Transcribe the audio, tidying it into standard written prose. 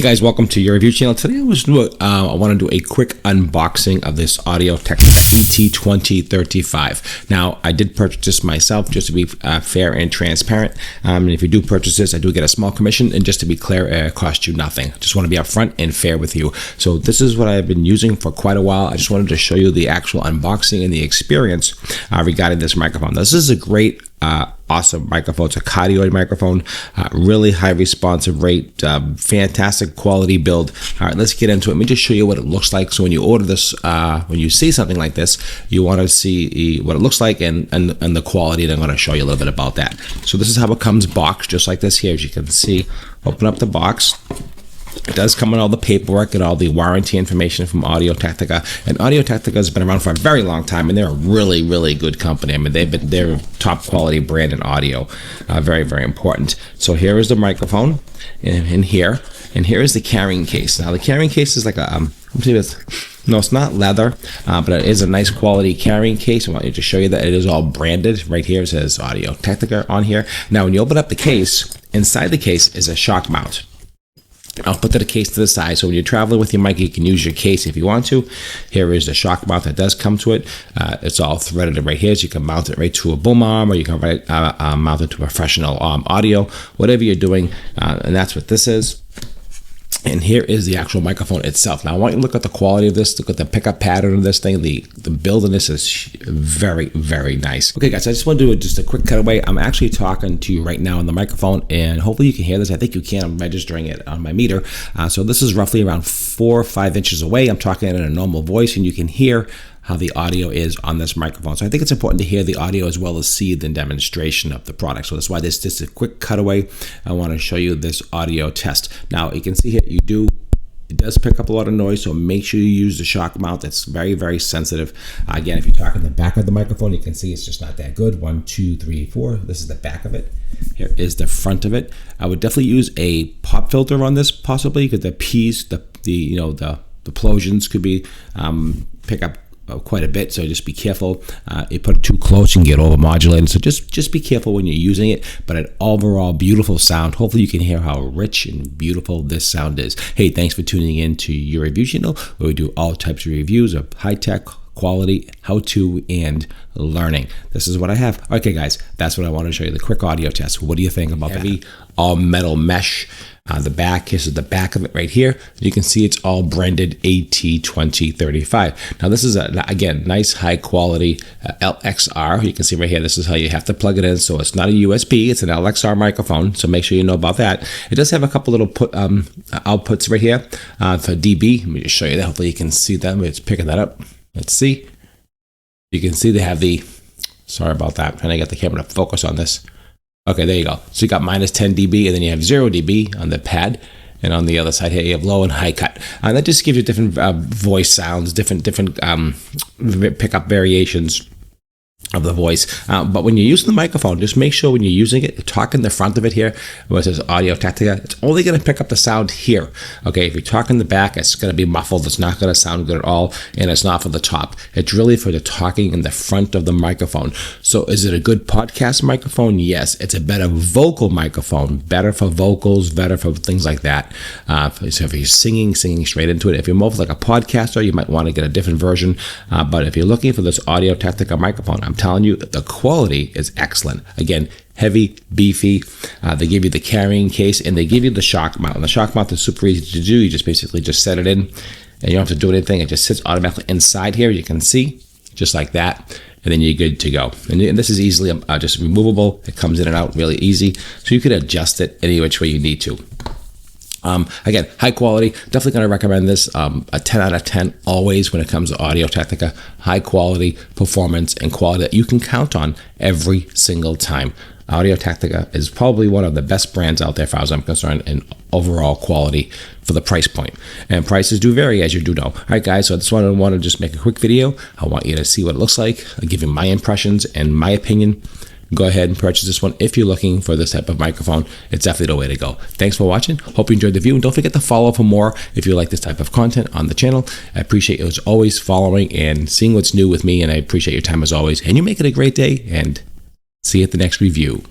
Hey guys, welcome to your review channel. Today I want to do a quick unboxing of this Audio-Technica AT2035. Now, I did purchase this myself just to be fair and transparent. And if you do purchase this, I do get a small commission. And just to be clear, it costs you nothing. Just want to be upfront and fair with you. So this is what I've been using for quite a while. I just wanted to show you the actual unboxing and the experience regarding this microphone. This is a great awesome microphone. It's a cardioid microphone, really high responsive rate, fantastic quality build. All right, let's get into it. Let me just show you what it looks like. So when you order this, when you see something like this, you want to see what it looks like and the quality, and I'm going to show you a little bit about that. So this is how it comes boxed, just like this here. As you can see, open up the box. It does come with all the paperwork and all the warranty information from Audio-Technica. And Audio-Technica has been around for a very long time, and they're a really, really good company. I mean, they're a top quality brand in audio. Very, very important. So here is the microphone in here, and here is the carrying case. Now the carrying case is like a no, it's not leather, but it is a nice quality carrying case. I want you to show you that it is all branded. Right here it says Audio-Technica on here. Now when you open up the case, inside the case is a shock mount. I'll put the case to the side, so when you're traveling with your mic, you can use your case if you want to. Here is the shock mount that does come to it. It's all threaded right here, so you can mount it right to a boom arm, or you can mount it to professional audio, whatever you're doing, and that's what this is. And here is the actual microphone itself. Now I want you to look at the quality of this, look at the pickup pattern of this thing. The build in this is very, very nice. Okay guys, I just want to do just a quick cutaway. I'm actually talking to you right now on the microphone, and hopefully you can hear this. I think you can. I'm registering it on my meter. So this is roughly around 4 or 5 inches away. I'm talking in a normal voice, and you can hear how the audio is on this microphone. So I think it's important to hear the audio as well as see the demonstration of the product. So that's why this is a quick cutaway. I want to show you this audio test. Now you can see here, it does pick up a lot of noise, so make sure you use the shock mount. That's very, very sensitive. Again, if you talk in the back of the microphone, you can see it's just not that good. 1, 2, 3, 4. This is the back of it. Here is the front of it. I would definitely use a pop filter on this, possibly, because the P's, the plosions could be pick up quite a bit, so just be careful. You put it too close, you can get overmodulated, so just be careful when you're using it. But an overall beautiful sound. Hopefully you can hear how rich and beautiful this sound is. Hey, thanks for tuning in to your review channel, where we do all types of reviews of high-tech, quality, how-to, and learning. This is what I have. Okay guys, that's what I want to show you, the quick audio test. What do you think about that? All metal mesh. The back, this is the back of it right here. You can see it's all branded AT2035. Now this is, again, nice high quality LXR. You can see right here, this is how you have to plug it in. So it's not a USB, it's an LXR microphone. So make sure you know about that. It does have a couple little outputs right here for dB. Let me just show you that. Hopefully you can see them. It's picking that up. Let's see. You can see they have the, sorry about that, I'm trying to get the camera to focus on this. Okay, there you go. So you got minus 10 dB, and then you have 0 dB on the pad, and on the other side here you have low and high cut. And that just gives you different voice sounds, different pickup variations of the voice. But when you're using the microphone, just make sure when you're using it, talk in the front of it here, where it says Audio-Technica, it's only going to pick up the sound here. Okay, if you talk in the back, it's going to be muffled. It's not going to sound good at all, and it's not for the top. It's really for the talking in the front of the microphone. So is it a good podcast microphone? Yes. It's a better vocal microphone, better for vocals, better for things like that. So if you're singing straight into it, if you're more like a podcaster, you might want to get a different version. But if you're looking for this Audio-Technica microphone, I'm telling you, the quality is excellent. Again, heavy, beefy. They give you the carrying case, and they give you the shock mount. And the shock mount is super easy to do. You just basically just set it in, and you don't have to do anything. It just sits automatically inside here. You can see, just like that, and then you're good to go. And this is easily just removable. It comes in and out really easy, so you can adjust it any which way you need to. Again, high quality, definitely going to recommend this. A 10 out of 10 always when it comes to Audio-Technica. High quality performance and quality that you can count on every single time. Audio-Technica is probably one of the best brands out there, as far as I'm concerned, in overall quality for the price point. And prices do vary, as you do know. All right, guys, so I just want to just make a quick video. I want you to see what it looks like. I'll give you my impressions and my opinion. Go ahead and purchase this one if you're looking for this type of microphone. It's definitely the way to go. Thanks for watching. Hope you enjoyed the view, and don't forget to follow for more if you like this type of content on the channel. I appreciate you as always following and seeing what's new with me, and I appreciate your time as always. And you make it a great day, and see you at the next review.